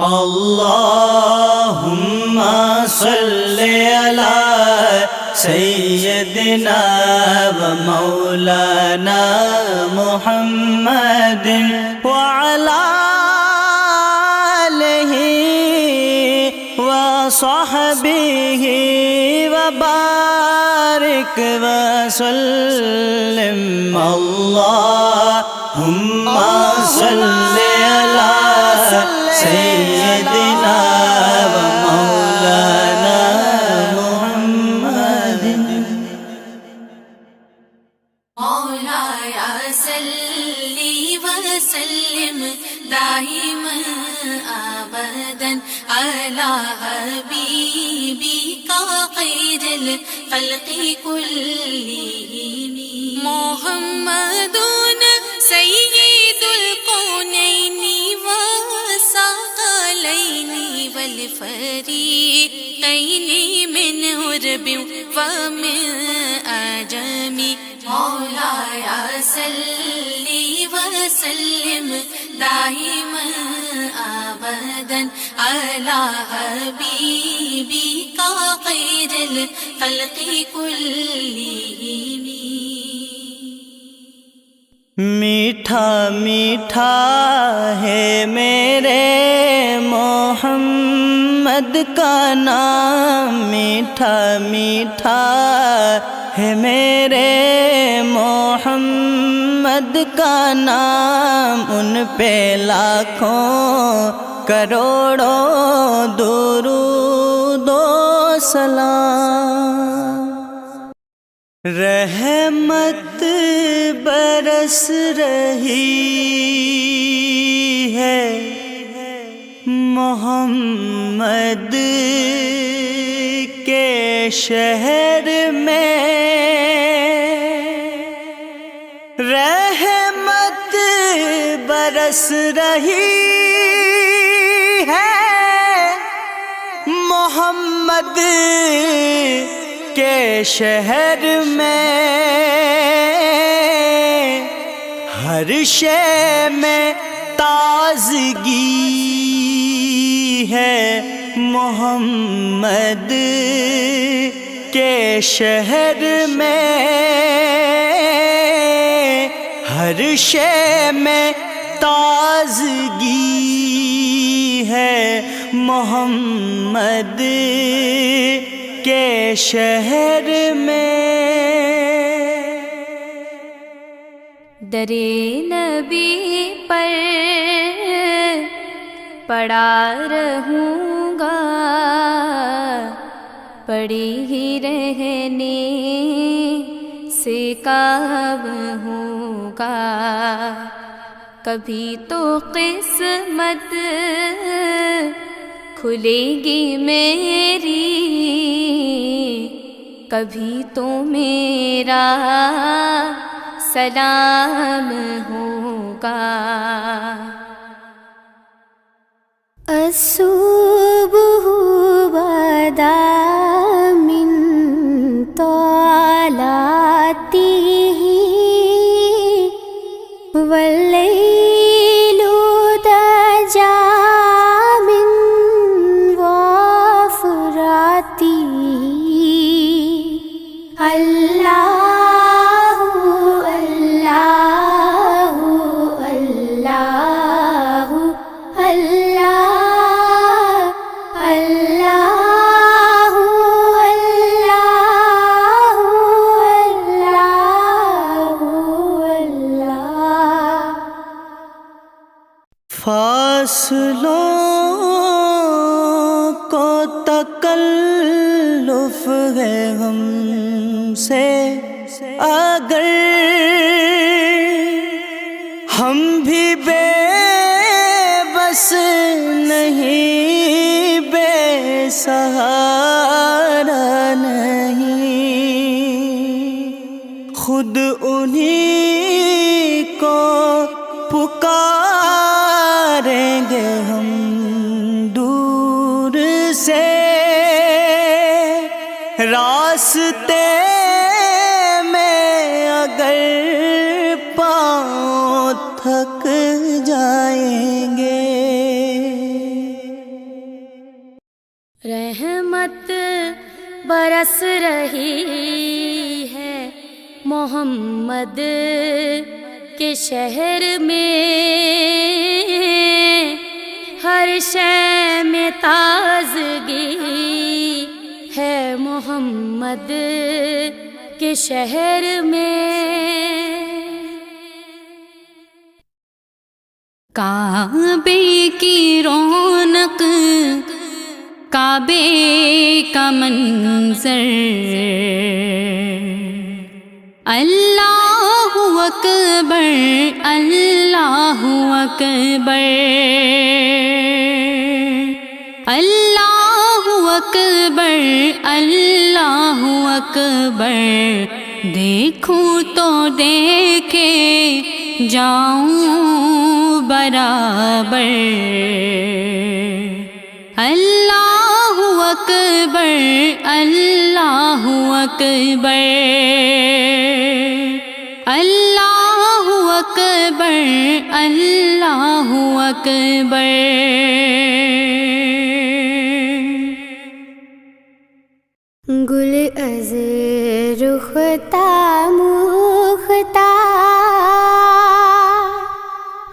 अल्लाहुम्मा सल्ले अला सय्यदिना व मौलाना मुहम्मदिन व अला आलिहि व सहबिहि व बारिक व सल्लिम। अल्लाहुम्मा सल्ले अला सय्यदिना व मौलाना मुहम्मदिन। मौलाया सल्ली व सल्लिम दाइमन अबदन अला हबीबिका खैरिल खल्क़ि कुल्लिहिम। मुहम्मदुन सय्यिदुल कौनैनि व सकलैनि वल फरीक़ैनि मिन उर्बि व मिन अजमी। मौलाया सल्ली व सल्लिम दाइमन अबदन अला हबीबिका खैरिल खल्क़ि कुल्लिहिम। मीठा मीठा है मेरे मोहम्मद का नाम, मीठा मीठा है मेरे मोहम्मद का नाम। उन पे लाखों करोड़ों दुरूद व सलाम। रहमत बरस रही है मोहम्मद के शहर में, रहमत बरस रही है मोहम्मद के शहर में। हर शय में ताज़गी है मोहम्मद के शहर में। हर शय में ताज़गी है मोहम्मद के शहर में। दरे नबी पर पड़ा रहूँगा, पड़ी ही रहने से काम होगा। कभी तो किस्मत खुलेगी मेरी, कभी तो मेरा सलाम होगा। अस्सुबहु बदा मिन तलातिही वल्लैलु दजा मिन वफ़रातिही। अल्लाहु अल्लाहु अल्लाहु अल्लाह अल्लाहु अल्लाहु अल्लाहु अल्लाह। फासलों को तकल्लुफ़ है हमसे, अगर हम भी बेबस नहीं, बेसहारा नहीं, खुद उन्हीं को पुकारेंगे हम दूर से। रास्ते में अगर पाँव थक जाएंगे, रहमत बरस रही है मोहम्मद के शहर में, हर शय में ताजगी है मोहम्मद के शहर में। काबे की रौनक, काबे का मंजर, अल्लाहु अकबर, अल्लाहु अकबर, अल्लाहु अकबर, अल्लाहु अकबर। देखूं तो देखे जाऊं बराबर। अल्लाहु अकबर, अल्लाहु अकबर, अल्लाहु अकबर, अल्लाहु अकबर। गुल अज़ रुख़ता मुख़्ता,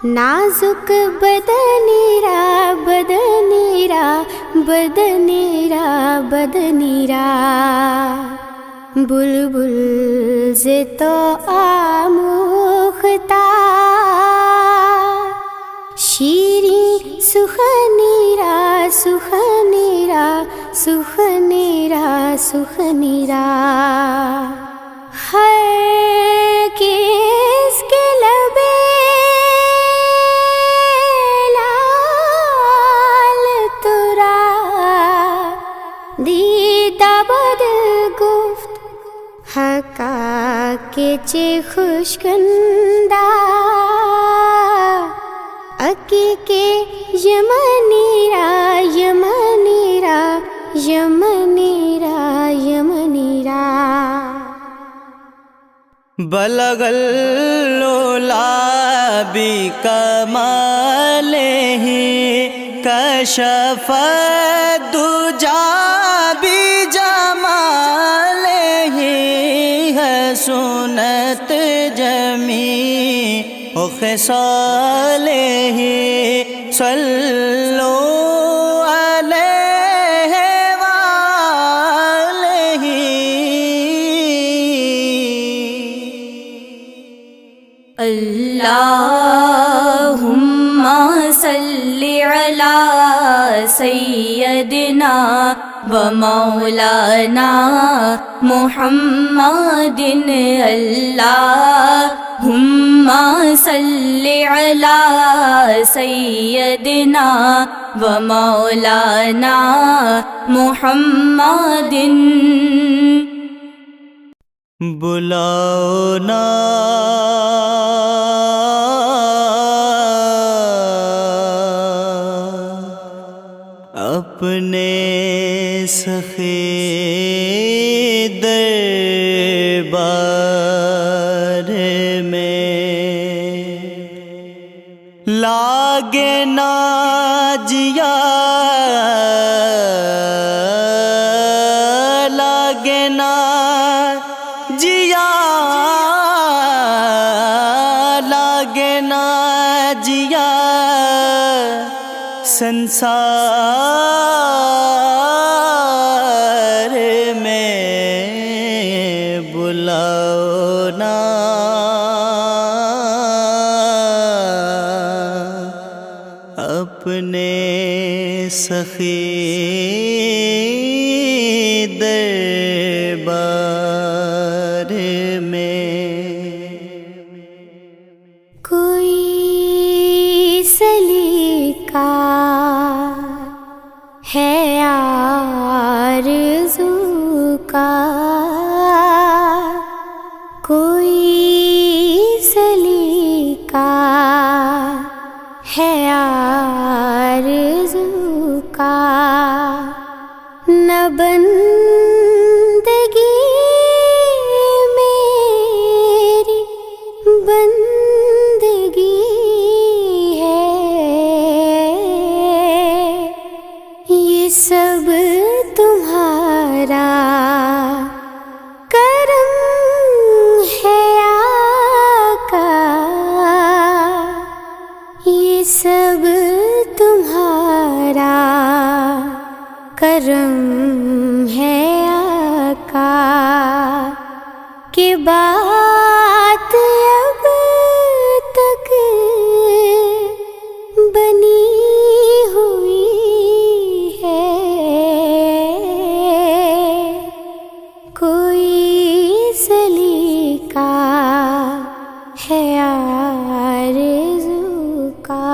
नाजुक बदनीरा बदनीरा बदनीरा बदनीरा, बुलबुल से तो आमुख्ता, शीरी सुखनीरा सुखनीरा सुखनीरा सुखनीरा। है किसके लबे लाल तुरा, दीदा बदल गुफ्त हका के चे खुशकंदा, अकी के यमनीरा यमनीरा यमनीरा यमनीरा। बलगल लोला बी कमालेहि, कशफ दुजा बी जमालेहि, हसनत जमी ख़िसालेहि, सल्लो अलैहि वालेहि। अल्लाहुम्मा सल्लि अला सय्यदिना व मौलाना मुहम्मदिन। अल्लाहुम्मा सल्लि अला सय्यदिना व मौलाना मुहम्मदिन। बुलाओ ना अपने सखे दरबार में, लागे ना जिया लागे ना जिया लागे ना जिया, संसार में बुलाओ ना अपने सखी दरबार में। कोई सलीका है आरज़ू का, कोई सलीका है आरज़ू का, न बंदगी मेरी बंदगी है, ये सब तुम्हारा करम है आका, ये सब तुम्हारा करम है आका, कि बात अब तक बनी हुई है, कोई सलीका है आरज़ू का।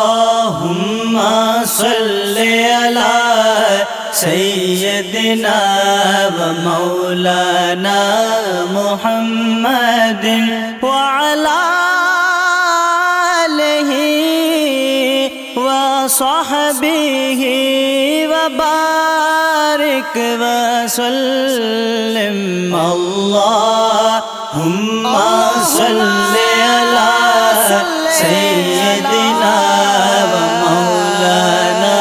अल्लाहुम्मा सल्ली अला सय्यदिना व मौलाना मुहम्मदिन व अला आलिहि व सहबिहि व बारिक व सल्लिम। अल्लाहुम्मा सल्ली अला सय्यदिना व मौलाना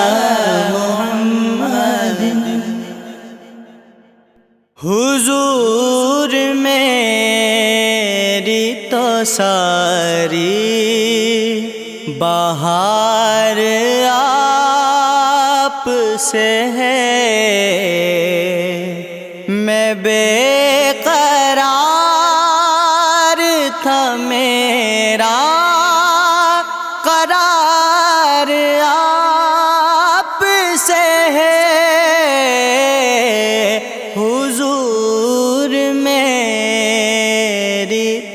मुहम्मदिन। हुजूर मेरी तो सारी बहार आप से है, मैं बेकरार था मेरा करार आप से है। हुजूर मेरी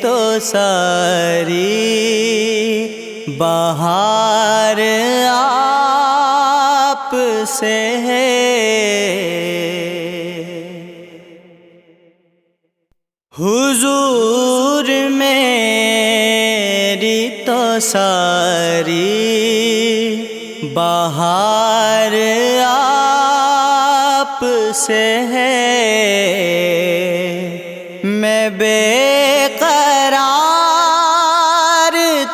तो सारी बहार आप से है, हुजूर मेरी तो सारी बहार आप से है, मैं बेकरार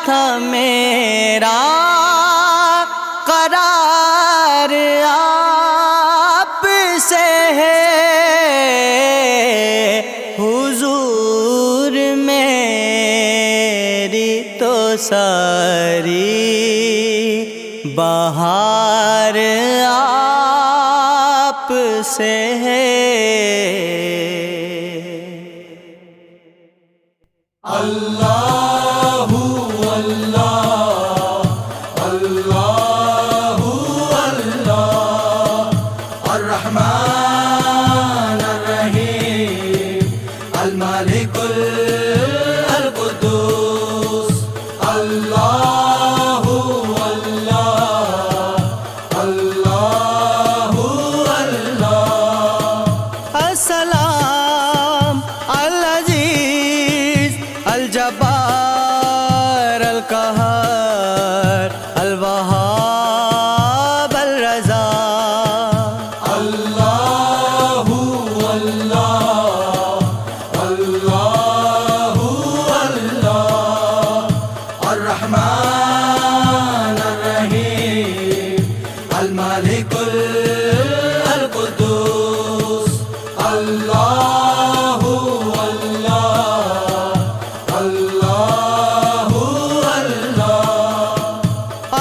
था मेरा करार सारी बहार आप से है। अल्लाहु अल्लाह अल्लाहु अल्लाह अर्रहमान अर्रहीम अल-मालिकुल अल-कुद्दूस अल्लाहु अल्लाह अल्लाहु अल्लाह अस्सलाम अल-अज़ीज़ अल-जब्बार अल-क़हार अल-वहाब अल-रज़ा अल्लाहु अल्लाह अल्लाहु अल्लाह अर्रहमान अर्रहीम अल-मालिकुल अल-कुद्दूस अल्लाहु अल्लाह अल्लाहु अल्लाह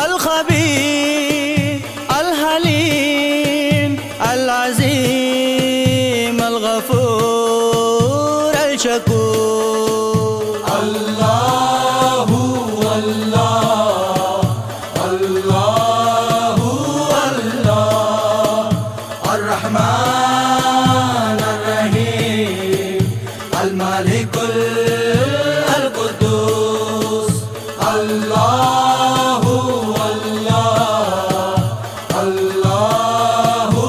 अल-ख़बीर अल-हलीम अल-अज़ीम अल-गफ़ूर अल-शकूर अल्लाहु अल्लाह अल्लाहु अल्लाह अर्रहमान अर्रहीम अल-मालिकुल अल-कुद्दूस अल्लाहु अल्लाह अल्लाहु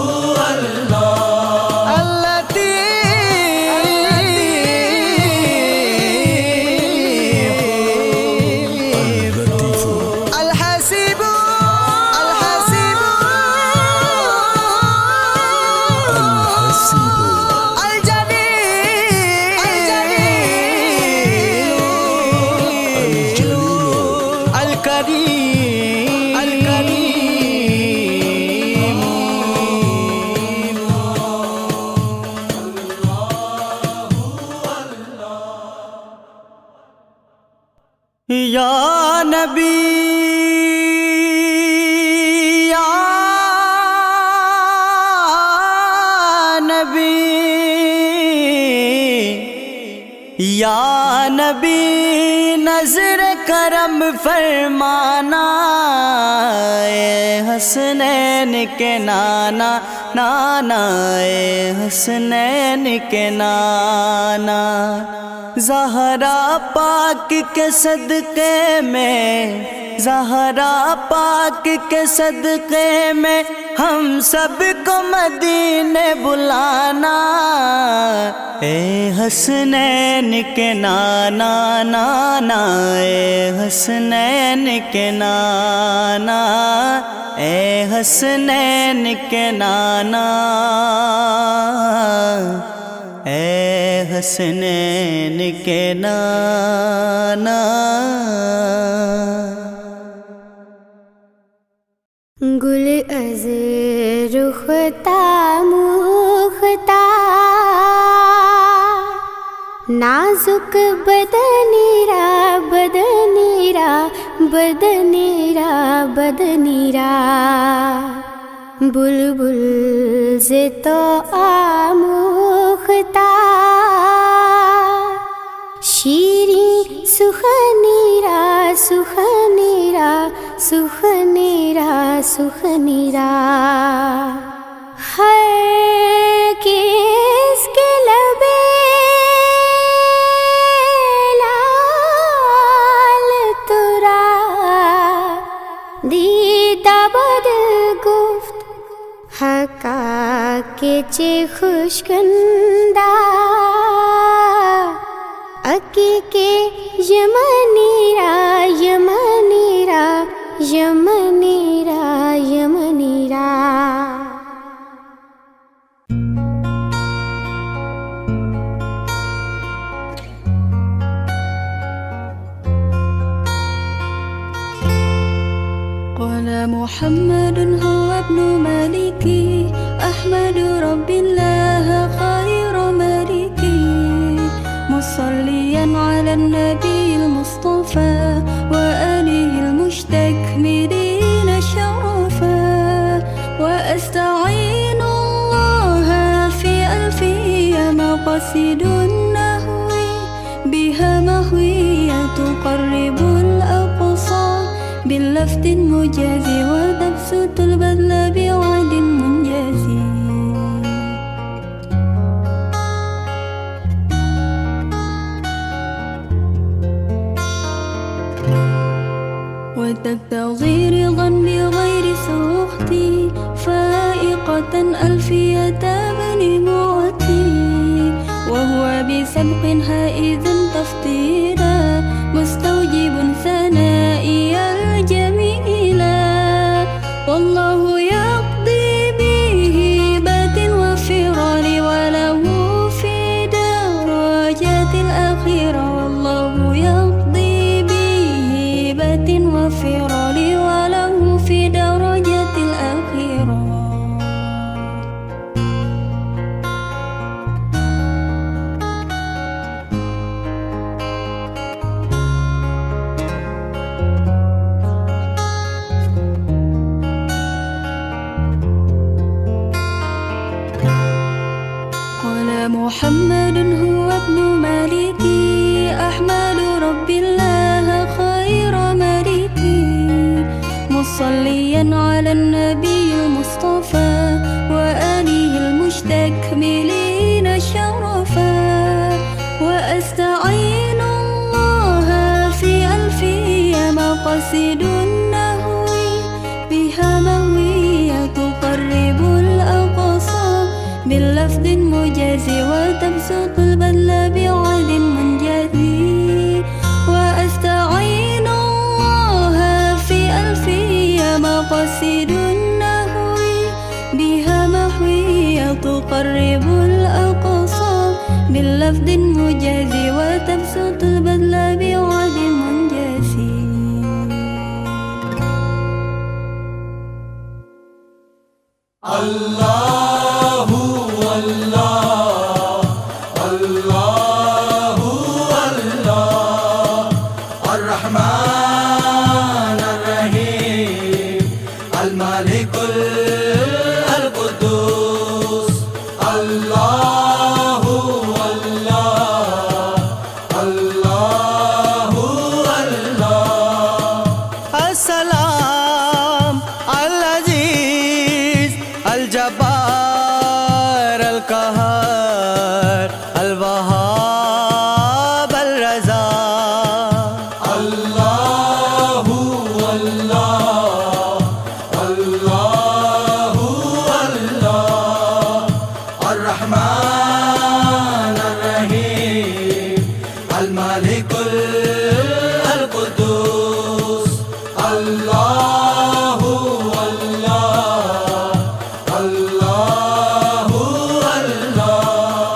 अल्लाह अल-लतीफ़ अल-हसीब या नबी या नबी या नबी नजर करम फरमाना ए हसनैन के नाना नाना ए हसनैन के नाना ज़हरा पाक के सदक़े में ज़हरा पाक के सदक़े में हम सब को मदीने बुलाना ए हसनैन के नाना नाना ए हसनैन के नाना ए हसनैन के नाना ए हसनैन के नाना। गुल अज़ रुख़ता मुख़ता नाजुक बदनीरा बदनीरा बदनीरा बदनीरा बुलबुल से तो आमुखता शीरी सुखनीरा सुखनीरा सुखनीरा सुखनीरा है किसके लबे लाल तुरा दीदा बदल गुफ्त हका के चे खुशकंदा अकी के यमनीरा यमनीरा यमनीरा यमनीरा قال محمد هو ابن مالكي أحمد رب الله خير مالكي مصليا على النبي المصطفى مقاصد النهو بها مهوية تقرب الأقصى باللفت المجازي وتبسط البذل بوعد منجزي وتبتغي رضا بغير سخط فائقة ألفية بني معطي وهو بسبق هائذ تفطيرا مستوجب ثنائي الجميلا والله يقضي بهبات وفرار وله في درجات الأخيرة والله يقضي بهبات وفرار وله في درجات الأخيرة محمد هو ابن مالكي أحمد رب الله خير مالكي مصليا على النبي المصطفى وآله المستكملين شرفا وأستعين الله في ألفية مقاصد النهو بها مهوية تقرب الأقصى باللفظ المجازي وتبسط البذل بوعد منجزي وأستعين الله في ألفية مقاصد النهو بها محوية تقرب الأقصى باللفظ المجازي وتبسط البذل بوعد منجزي الله الله الله الله الرحمن الرحيم الملك القدوس الله الله الله الله السلام العزيز الجبار القهار الوهاب الرزاق الله الله الله الله الرحمن الرحيم الملك القدوس الله الله الله الله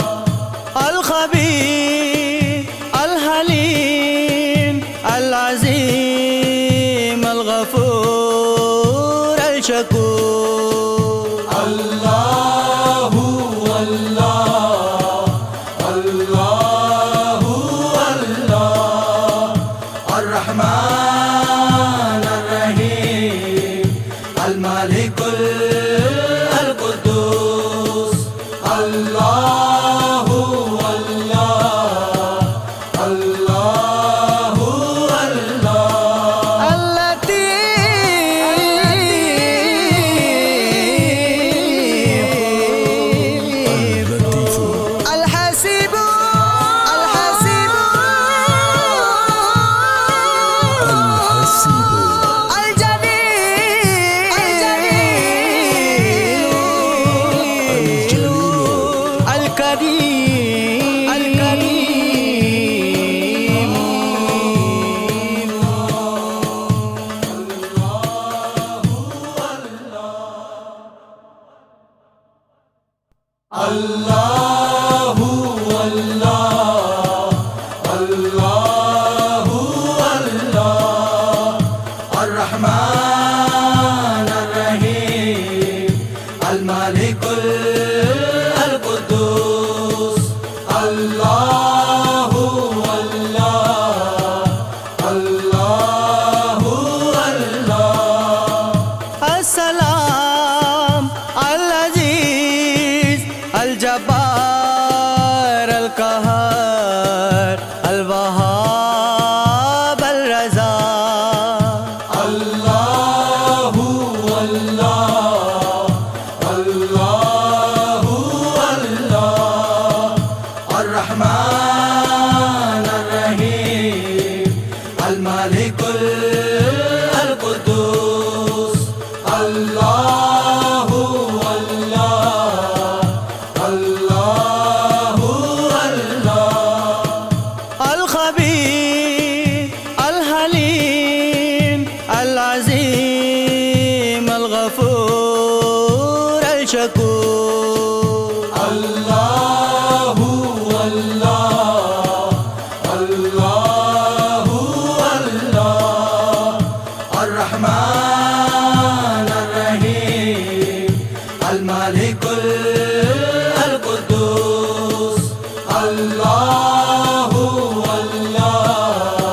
الخبير الحليم العظيم الغفور الشكور الله الله الله الله الرحمن الرحيم الملك القدوس الله الله الله الله اللطيف الحسيب الجليل الله الله الله الخبير الحليم العظيم الغفور الشكور الله الله الله الله الرحمن الرحيم الملك القدوس الله الله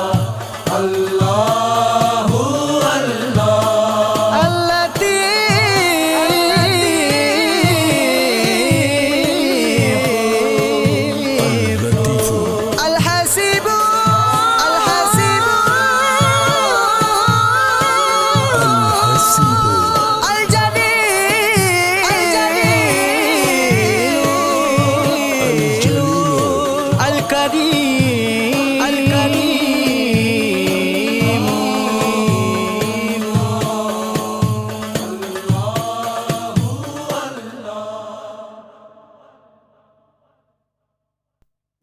الله الله اللطيف الحسيب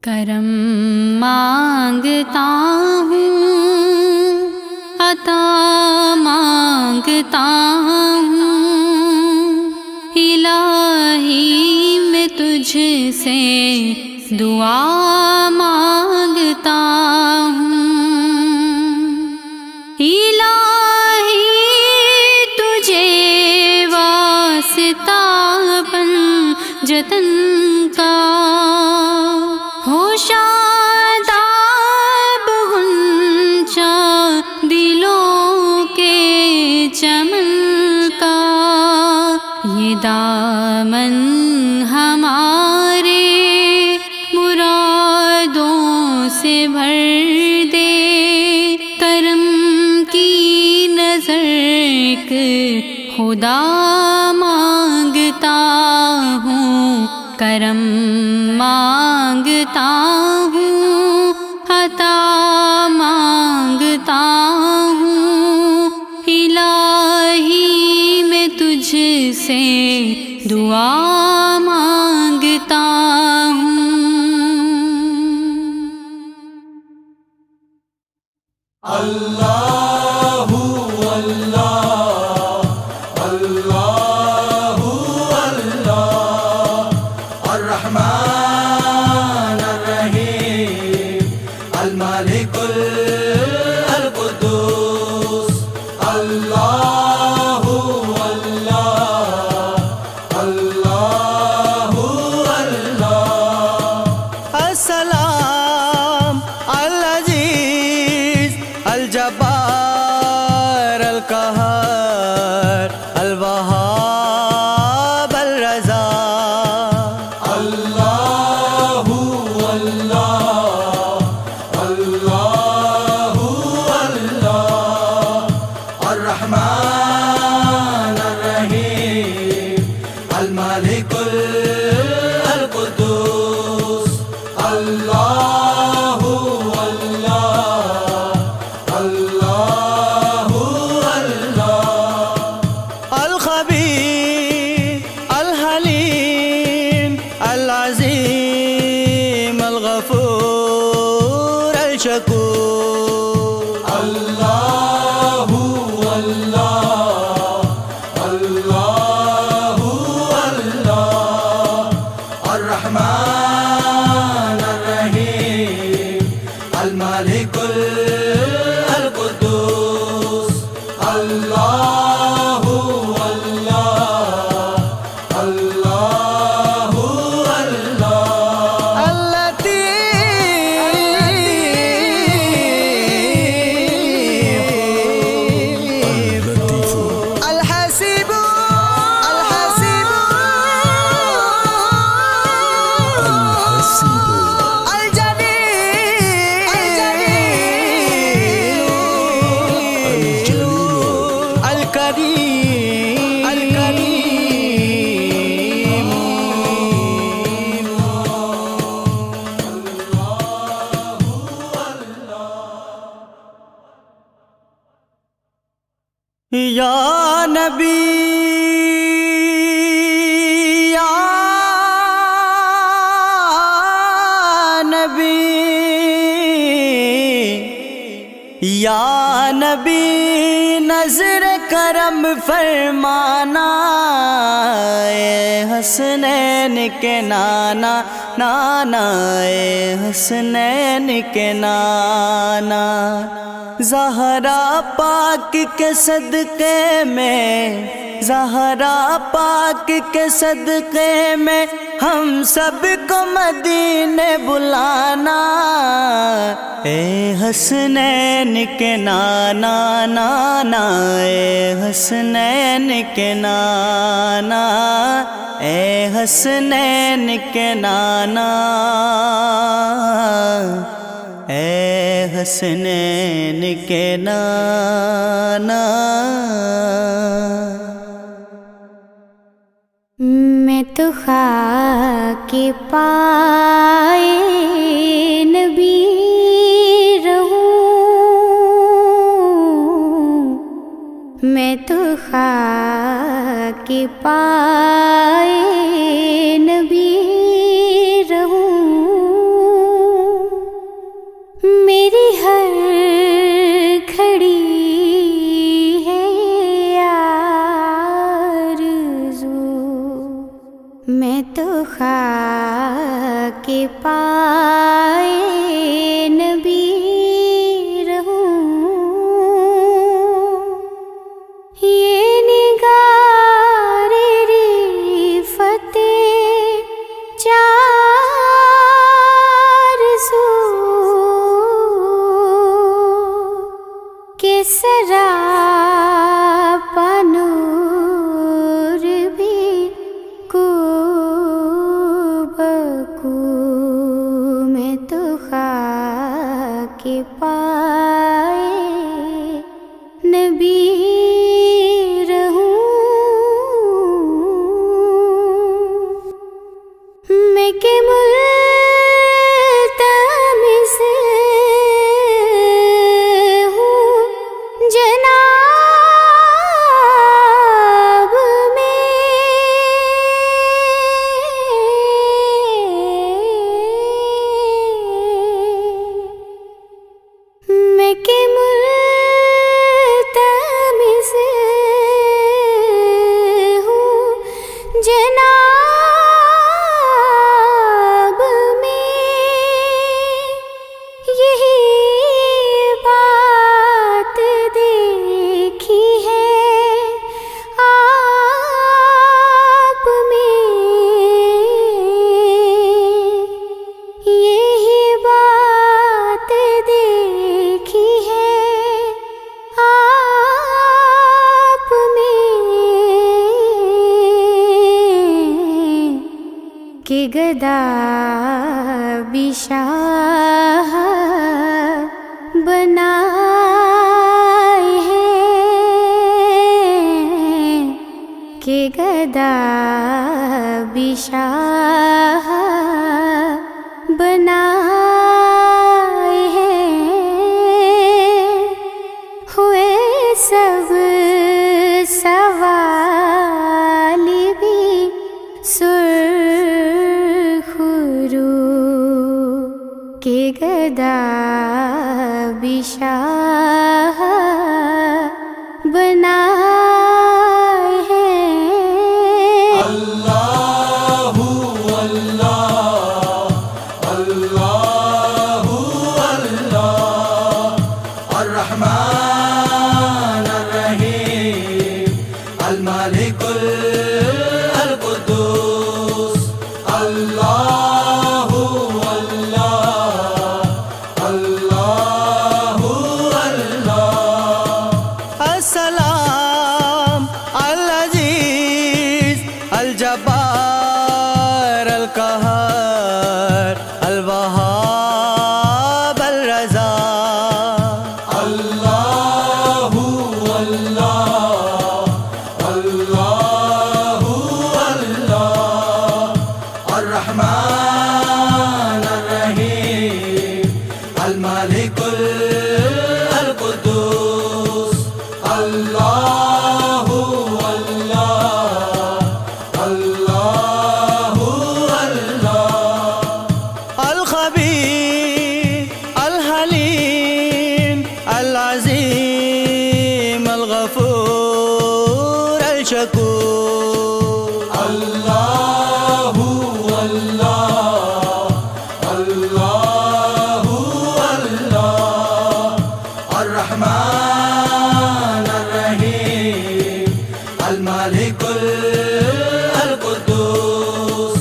करम मांगता हूँ, अता मांगता हूँ, इलाही मैं तुझसे दुआ मांगता हूँ। इलाही तुझे वास्ता बन जतन का हो शादाब गुंचा दिलों के चमन का। ये दामन हमारे मुरादों से भर दे, करम की नजर के खुदा मांगता हूँ, करम मांगता हूँ, अता मांगता हूँ। इलाही मैं तुझसे दुआ मांगता हूँ। الله الله الله الله الرحمن الرحيم الملك القدوس الله الله الله الله नबी या नबी या नबी नजर करम फरमाना ए हसनैन के नाना नाना ए हसनैन के नाना ज़हरा पाक के सदक़े में ज़हरा पाक के सदक़े में हम सब को मदीने बुलाना ए हसनैन के नाना नाना ए हसनैन के नाना ए हसनैन के नाना ए हसनैन के नाना। मैं तो खाके पाए नबी रहूं, मैं तो खाके पाए नबी रहूं, मेरी हर घड़ी है आरज़ू, मैं तो खाके पाए नबी रहूं, ये निगारे रिफ़ते चार सू के सरापा नूर भी बकू, मैं तो खाके पाए नबी रहूं, मैं के मुल्तमिस हूँ जनाब में, मैं के मुल्तमिस हूँ जनाब में, यही बात देखी है आप में, यही बात देखी है आप में, कि गदा बिशाह बनाए हैं, कि गदा बिशाह बनाए हैं, हुए सब सवाल भी सुरखरू, के गदा बिशाह बनाए हैं। अल्लाहु अल्लाह अल्लाहु अल्लाह अर्रहमान अर्रहीम अल मालिकुल अल कुद्दूस अल्लाहु अल्लाह अल्लाहु अल्लाह। अस्सलाम अल अजीज अल जब्बार अल कहर अल वहाब अल रज़ा अल्लाहु अल्लाह अल्लाहु अल्लाह अल्लाहु अल्लाह अल्लाहु अल्लाह अर्रहमान अर्रहीम अल मालिकुल अल कुद्दूस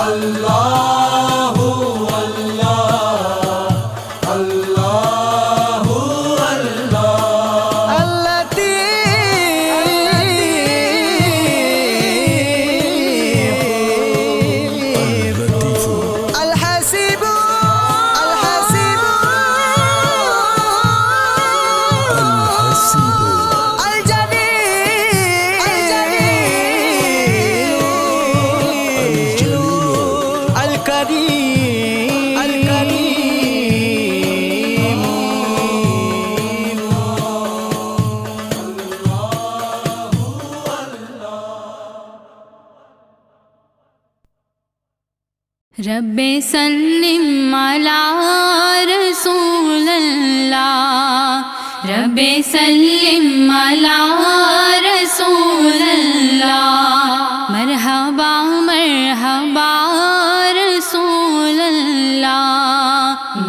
अल्लाहु अल्लाह अल्लाहु अल्लाह الحسيب रब्बे सल्लिम अला रसूलल्लाह रब्बे सल्लिम अला रसूलल्लाह मरहबा मरहबा रसूलल्लाह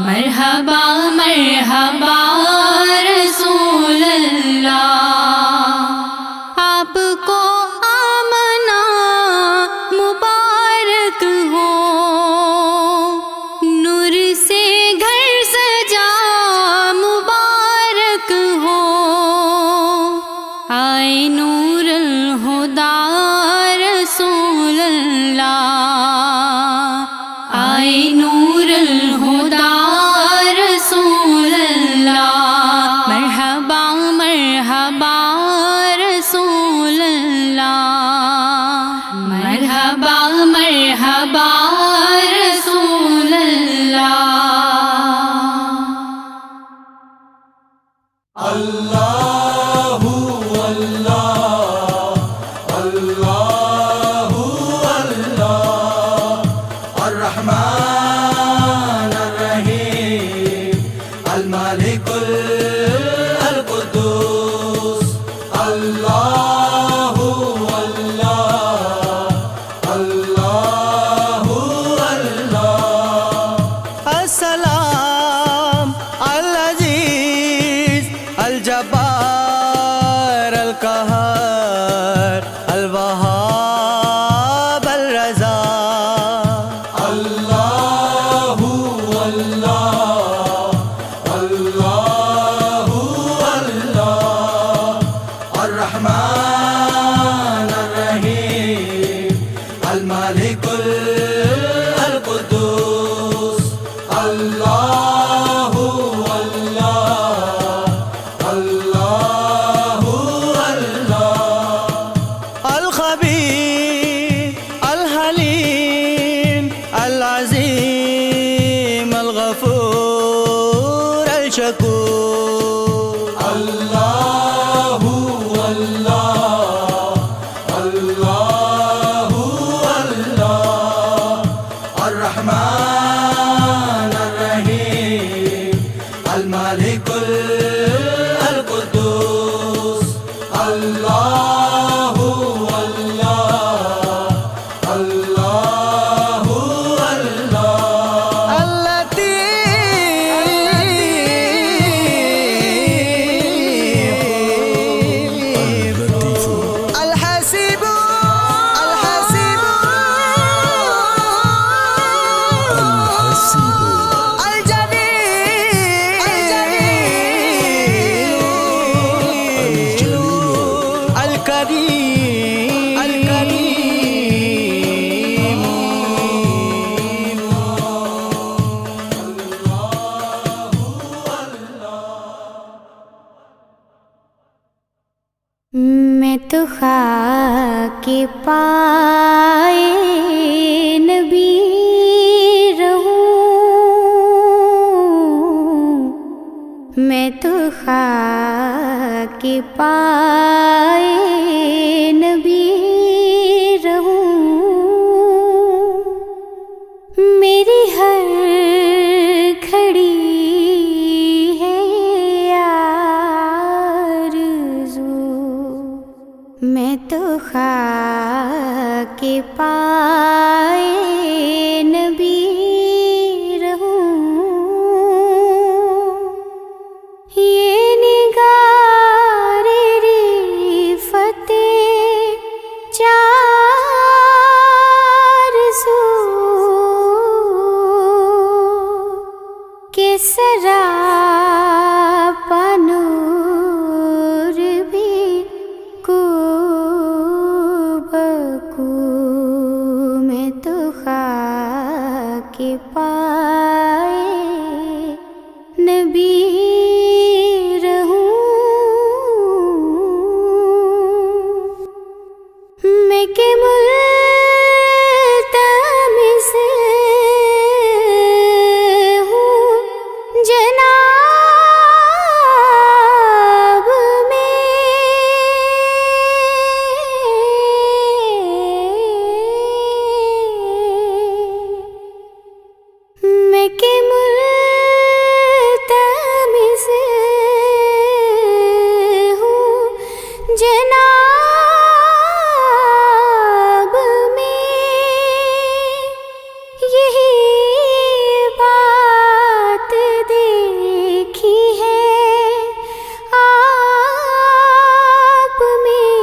मरहबा मरहबा रसूलल्लाह आपको आमना मुबारक हो नूर से घर सजा मुबारक हो आए नूरुल हुदा रसूलल्लाह आए नूरुल हुदा रसूलल्लाह मरहबा मरहबा रसूलल्लाह मरहबा मरहबा रसूलल्लाह अल्लाहु अल्लाह अल्लाहु अल्लाह अर्रहमान अर्रहीम अल मालिकुल अल कुद्दूस अल्लाहु अल्लाह अल्लाहु अल्लाह السلام العزيز الجبار القهار الوهاب الرزاق अल्लाहु अल्लाह अल्लाहु अल्लाह अर्रहमान अर्रहीम अल मालिकुल अल कुद्दूस अल्लाहु अल्लाह अल्लाहु अल्लाह الخبير الحليم العظيم الغفور الشكور अल्लाहु अल्लाह अल्लाहु अल्लाह के पाए नबी रहूं, ये निगारे रिफ़ते चार सू के सरापा नूर भी बकू में तो खाके पाए नबी रहूं, मैं के मुल्तमिस हूँ जनाब में, मैं के मुल्तमिस हूँ जनाब में, यही बात देखी है आप में,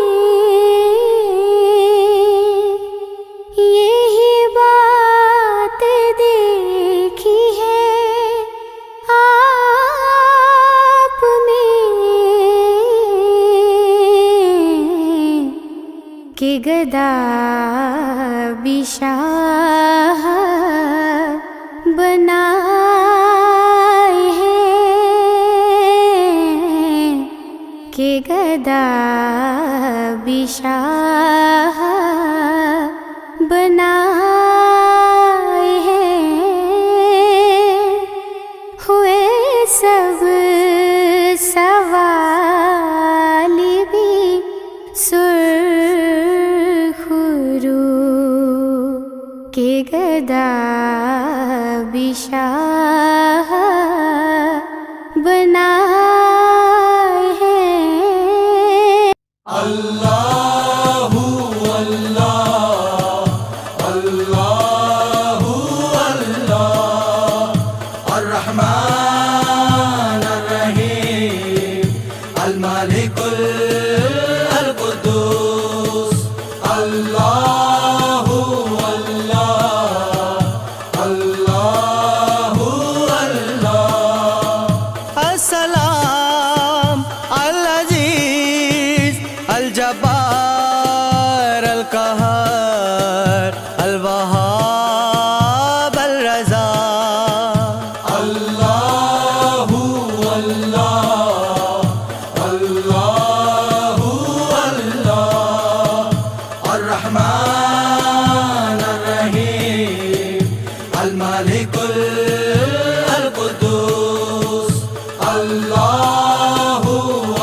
यही बात देखी है आप में, कि गदा बिशाह बनाए हैं, कि गदा बिशाह बनाए हैं, हुए सब सवाल भी सुरखरू के गदा बिशाह बनाए हैं। अल्लाहु अल्लाह, अल्लाहु अल्लाह, अर्रहमान अर्रहीम, अल-मालिकुल अल-कुद्दूस, अल्लाहु अल्लाह, अल्लाहु अल्लाह। अस्सलाम अल अजीज अल जब्बार अल कहर अल वहाब अल रज़ा, अल्लाहु अल्लाह, अल्लाहु अल्लाह, अर्रहमान अर्रहीम, अल-मालिकुल अल-कुद्दूस, अल्लाहु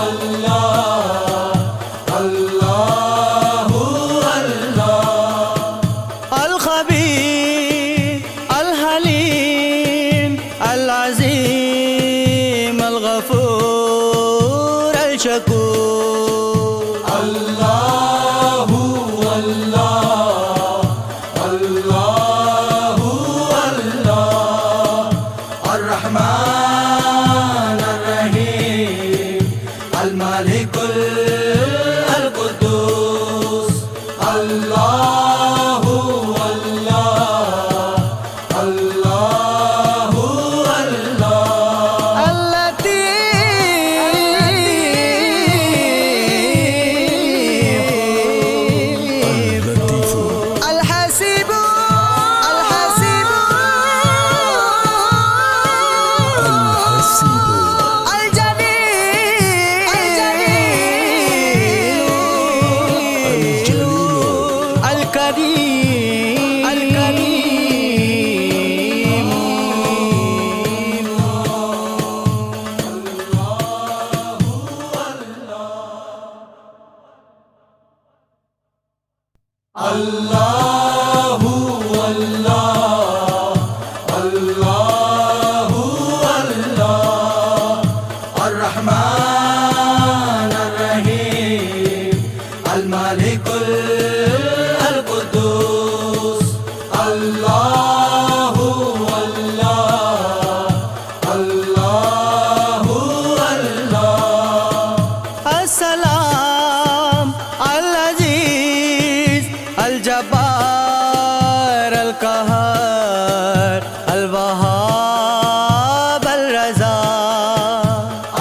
अल्लाह, अल्लाहु अल्लाह। अल खबीर अल हलीम अल अज़ीम अल गफूर अल शकूर, अल्लाहु अल्लाह, अल्लाहु अल्लाह, अर्रहमान अर्रहीम, अल-मालिकुल अल-कुद्दूस, अल्लाहु अल्लाह, अल्लाहु अल्लाह। अल लतीफ़ अल हसीब अल हसीब अल जलील अल करीम अल करीम, अल्लाहु अल्लाह, अल्लाहु अल्लाह, अर्रहमान अर्रहीम, अल-मालिकुल الجبار القهار الوهاب الرزاق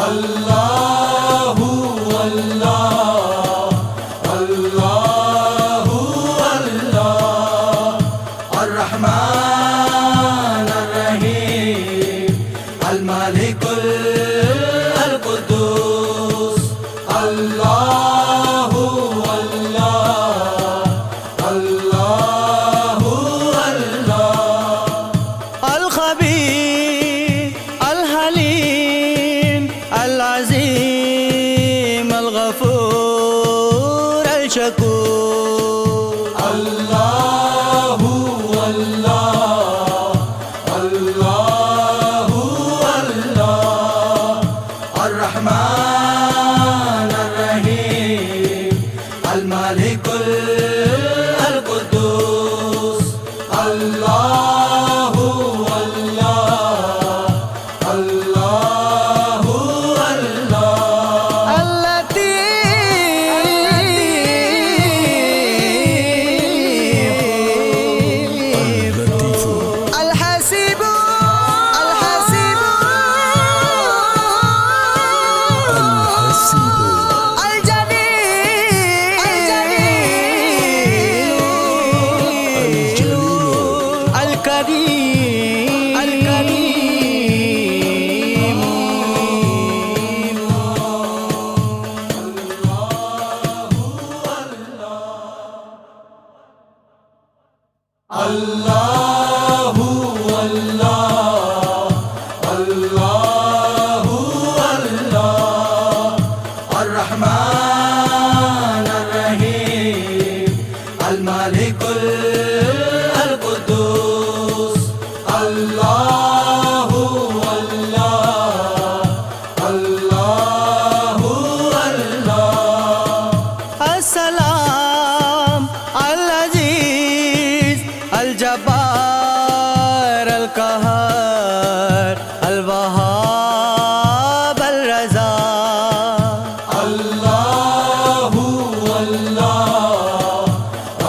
الله الله الله الله الرحمن الرحيم الملك القدوس الله الله الله الله الخبير الحليم العظيم الغفور الشكور الله الله الله الله الرحمن الرحيم الملك القدوس الله الله الله الله اللطيف الحسيب الله الله الله الله الرحمن الرحيم الملك القدوس الله الله الله الله السلام العزيز الجبار القهار الوهاب الرزاق الله الله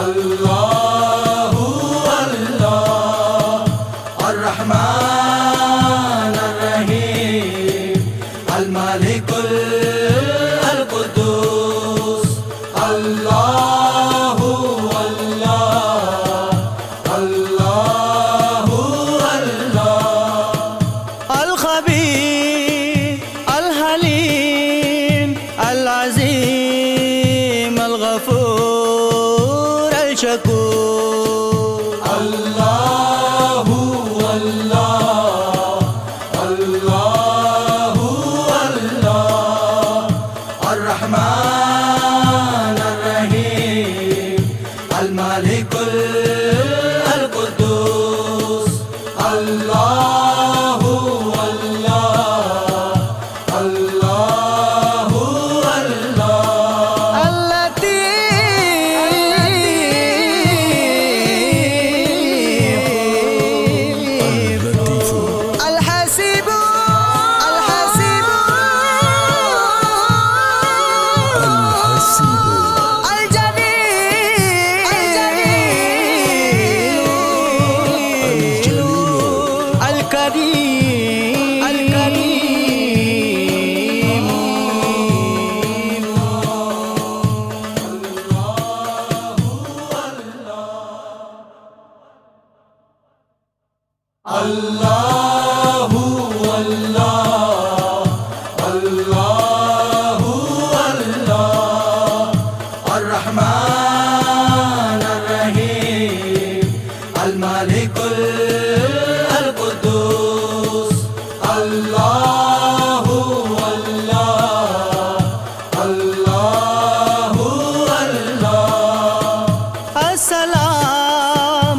الله الله الرحمن الرحيم الملك القدوس الله الله الله الله الخبير الحليم العظيم الغفور الشكور الله الله الله الله الرحمن الرحيم الملك القدوس الله الله الله الله اللطيف الحسيب الله الله الله الله الرحمن الرحيم الملك القدوس الله الله الله الله السلام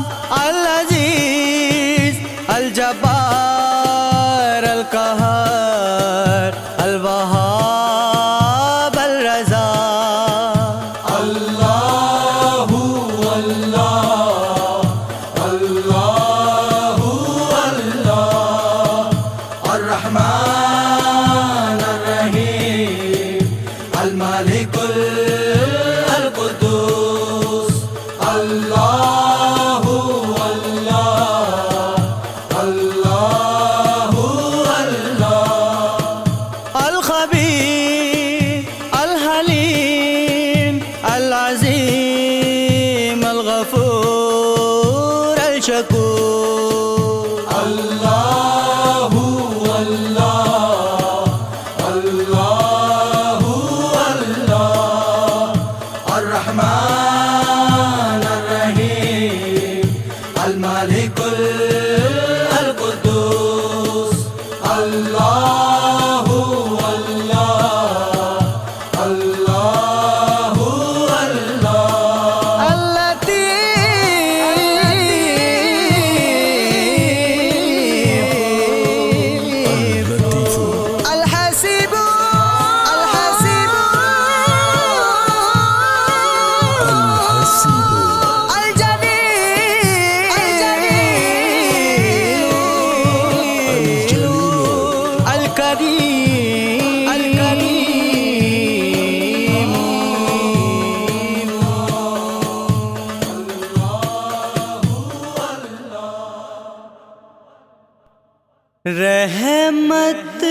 العزيز الجبار القهار الوهاب الرزاق الله الله الله الله الرحمن الرحيم الملك القدوس الله रहमत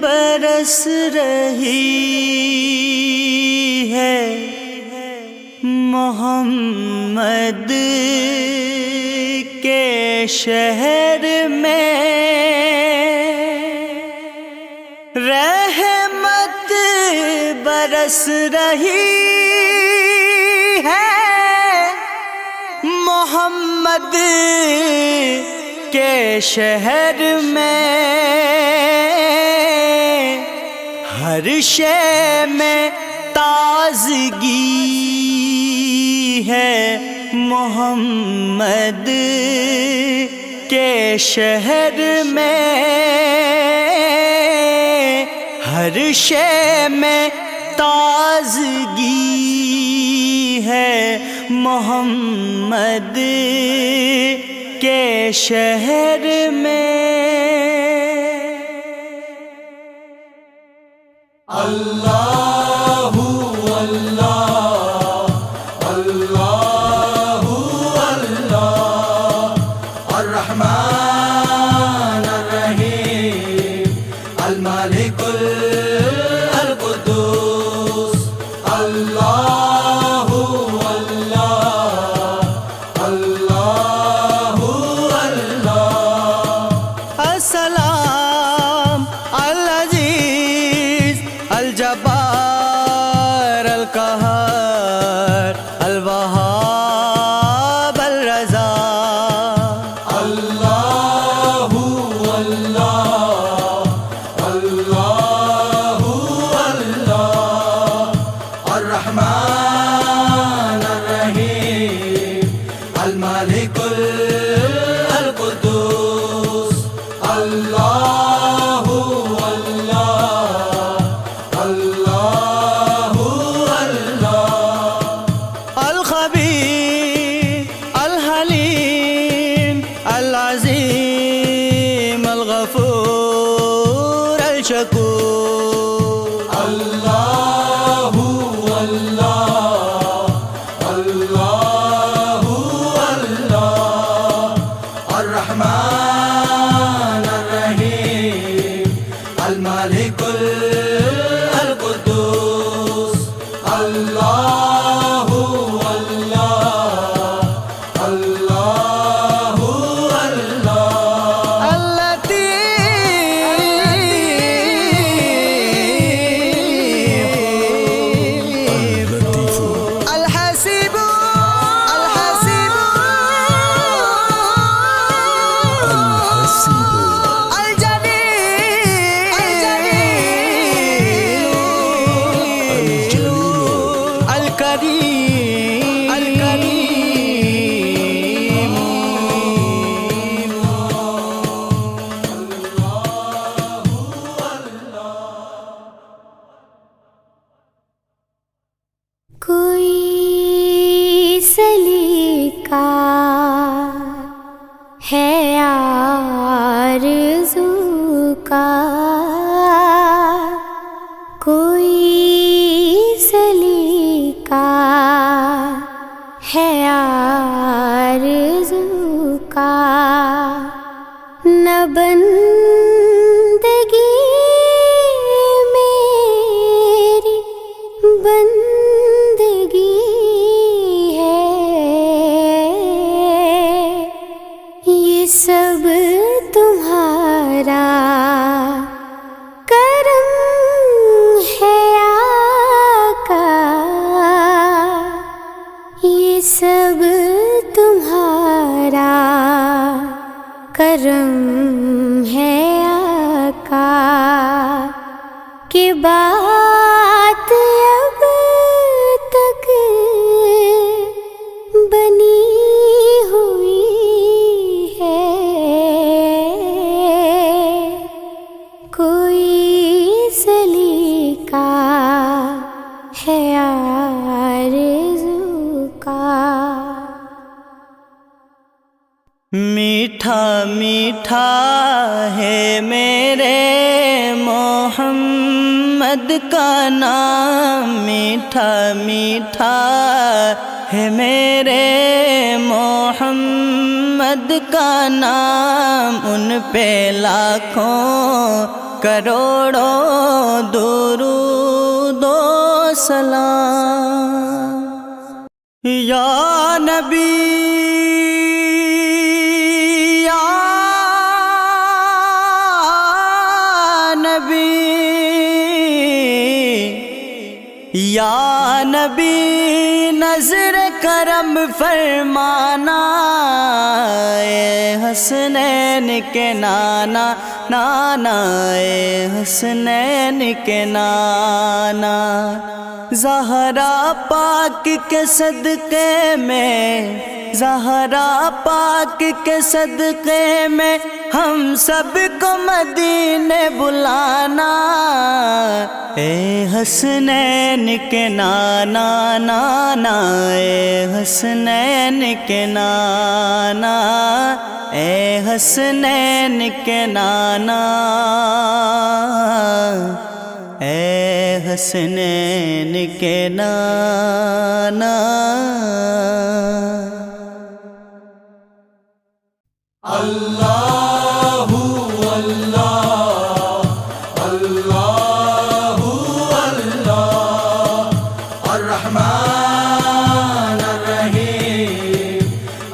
बरस रही है मोहम्मद के शहर में, रहमत बरस रही है मोहम्मद के शहर में, हर शय में ताज़गी है मोहम्मद के शहर में, हर शय में ताज़गी है मोहम्मद के शहर में। अल्लाहु अल्लाह अल्लाहु अल्लाह अर्रहमान अर्रहीम अल मालिकुल अल कुद्दूस अल्लाहु अल्लाह अल्लाहु अल्लाह अस्सलाम अल अजीज अल जब्बार अल कहर अल वहाब अल रज़ा। अल्लाहु अल्लाह अल्लाहु अल्लाह अर्रहमान अर्रहीम अल मालिकुल अल कुद्दूस अल्लाहु अल्लाह अल्लाहु अल्लाह अल खबीर अल हलीम अल अज़ीम अल गफूर अल शकूर। अल्लाहु अल्लाह अल्लाहु अल्लाह अर्रहमान अर्रहीम अल मालिकुल अल कुद्दूस अल्लाहु अल्लाह अल्लाहु अल्लाह अल लतीफ़ अल हसीब अल हसीब अल जलील अल करीम अल करीम। कोई सलीका है आरज़ू का, कोई सलीका है आरज़ू का, न बंदगी मेरी बंदगी है, ये सब तुम्हारा करम है आका, ये सब तुम्हारा करम है आका, कि बात अब तक बनी हुई है, कोई सलीका है आरज़ू का। मीठा मीठा है मेरे मोहम्मद का नाम, मीठा मीठा है मेरे मोहम्मद अहमद का नाम उन पे लाखों करोड़ों दुरूदो सलाम। या नबी या नबी या नबी नजर करम फरमाना ए हसनैन के नाना नाना ए हसनैन के नाना। ज़हरा पाक के सदक़े में ज़हरा पाक के सदक़े में हम सब को मदीने बुलाना ए हसनैन के नाना नाना ए हसनैन के नाना ए हसनैन के नाना ए हसनैन के नाना। अल्लाहु अल्लाह अल्लाहु अल्लाह अर्रहमान अर्रहीम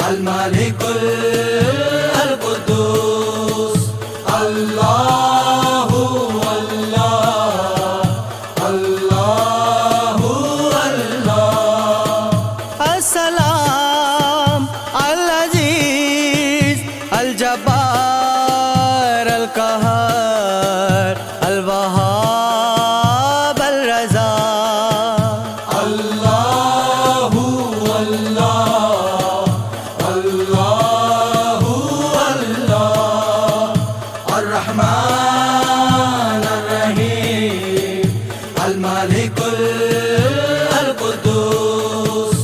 अल मालिकुल अल कुद्दूस। अल्लाहु अल्लाह अल्लाहु अल्लाह। अस्सलाम अल अजीज अल जब्बार अल कहर अल वहाब अल रज़ा। अल्लाहु अल्लाह अल्लाहु अल्लाह अर्रहमान अर्रहीम अल मालिकुल अल कुद्दूस।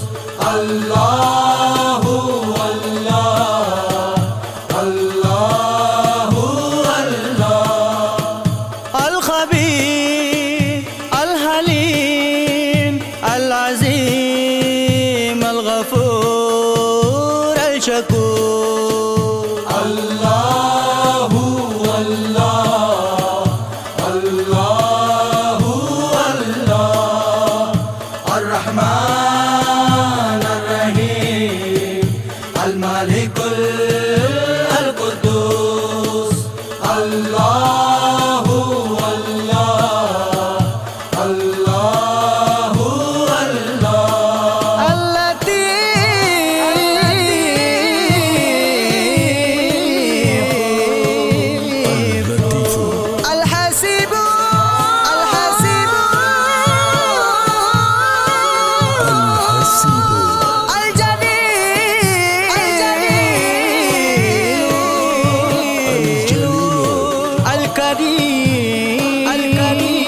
अल्लाहु अल्लाह अल्लाहु अल्लाह। अल खबीर अल हलीम अल अज़ीम अल गफूर अल शकूर। अल्लाहु अल्लाह अल्लाहु अल्लाह अर्रहमान अर्रहीम अल मालिकुल अल कुद्दूस। अल्लाहु अल्लाह अल्लाहु अल्लाह। अल लतीफ अल हसीब अल हसीब अल जलील अल करीम अल करीम।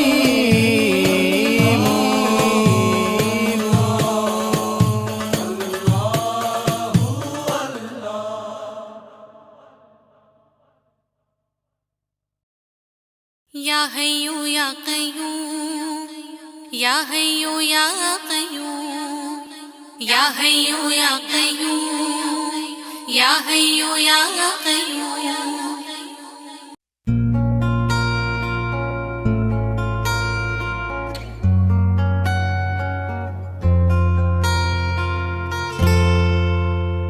या हय्यू या क़य्यूम या हय्यू या क़य्यूम या हय्यू या क़य्यूम या हय्यू या क़य्यूम।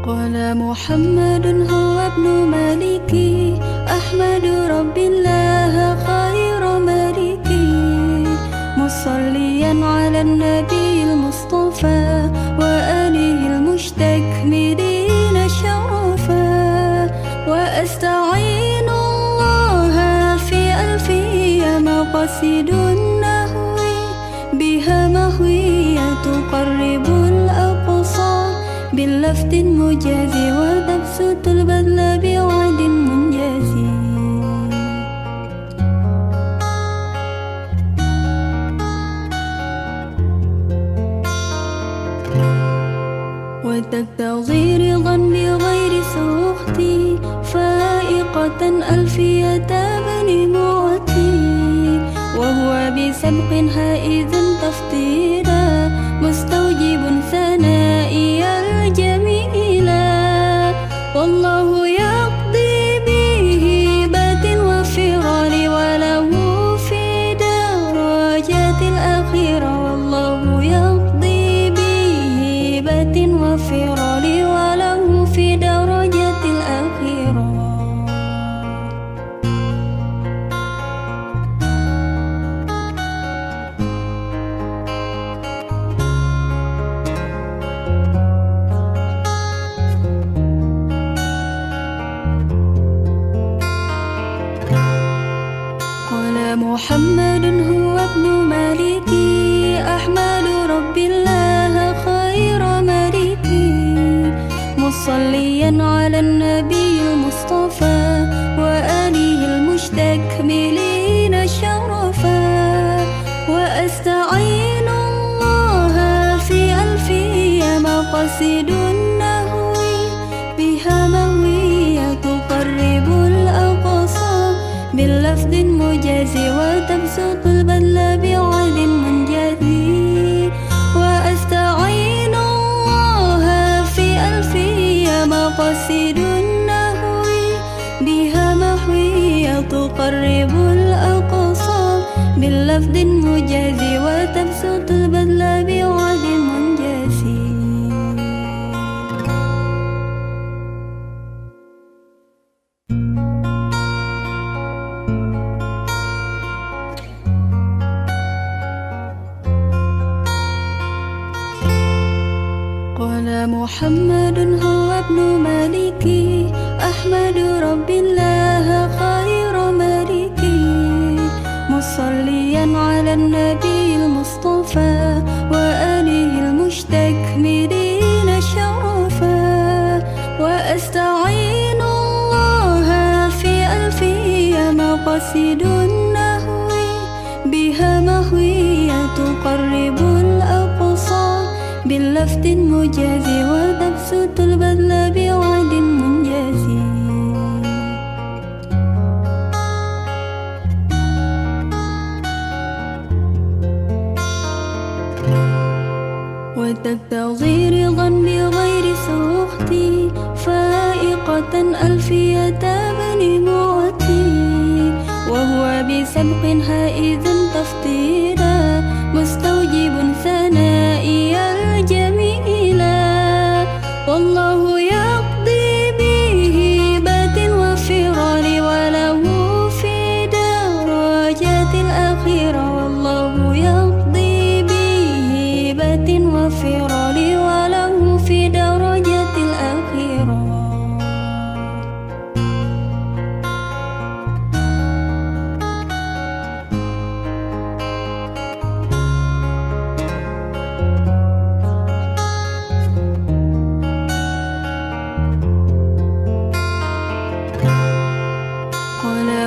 قال محمد هو ابن مالكي أحمد رب الله خير مالكي مصليا على النبي المصطفى وآله المستكملين شرفا وأستعين الله في ألفية مقاصد النهو بها مهوية تقرب الأقصى باللفت مجازي وتبسط البذل بعد منجزي وتقتضي رضا بغير سخطي فائقة ألفية بني معطي وهو بسبق هائز تفطيرا مستوجب ثنائي الجميلا والله محمد هو ابن مالكي أحمد رب الله خير مالكي مصليا على النبي المصطفى وآله المستكملين شرفا وأستعين الله في ألفية مقاصد النهوي بها مهوية تقرب الأقصى باللفظ المجازي وتبسط البذل بعد منجزي وأستعين الله في ألفية مقاصد النهوي بها محوية تقرب الأقصى باللفظ المجازي وتبسط البذل بعد منجزي قال محمد هو ابن مالكي أحمد رب الله خير مالكي مصليا على النبي المصطفى وآله المستكملين شرفا وأستعين الله في ألفية مقاصد النهوي بها مهوية تقرب الأقصى باللفظ المجازي وتبسط البذل بعد منجزي وتقتضي رضا بغير سخطي فائقة ألفية بني معطي وهو بسبق هائذ تفضيلا مستوجب ثنائي الجميلا والله يقضي بهبة وفرار وله في درجات الأخيرة والله يقضي بهبة وفرار وله في درجات الأخيرة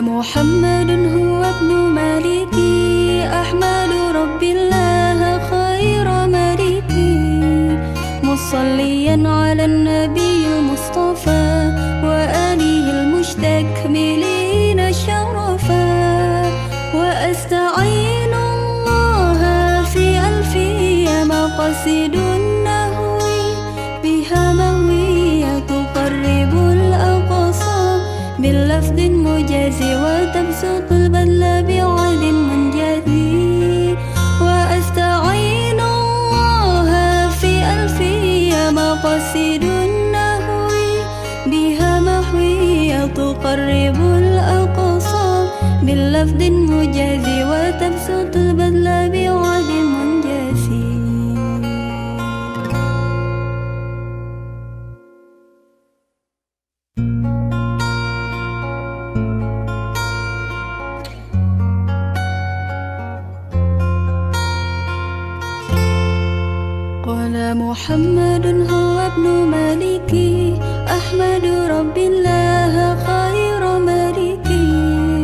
محمد هو ابن مالكي أحمد رب الله خير مالكي مصليا على النبي المصطفى وآله المستكملين شرفا وأستعين الله في ألفية مقاصد النهوي بها مهوية تقرب الأقصى باللفظ المجازي وتبسط البذل بعد منجزي وأستعين الله في ألفية مقاصد النهوي بها محوية تقرب الأقصى باللفظ المجازي وتبسط البذل بعد منجزي محمد هو ابن مالكي أحمد رب الله خير مالكي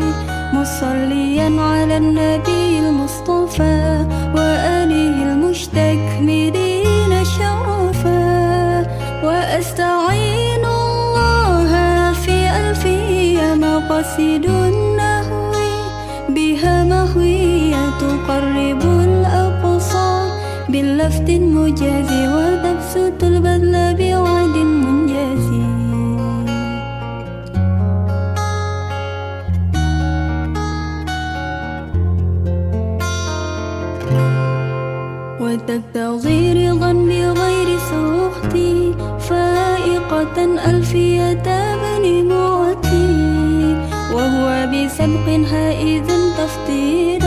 مصليا على النبي المصطفى وآله المستكملين شرفا وأستعين الله في ألفية مقاصد النهوي بها مهوية تقرب الأقصى باللفظ المجازي وتبسط البذل بعد منجزي وتقتضي رضا بغير سخطي فائقة ألفية بني معطي وهو بسبق هائذ تفضيلا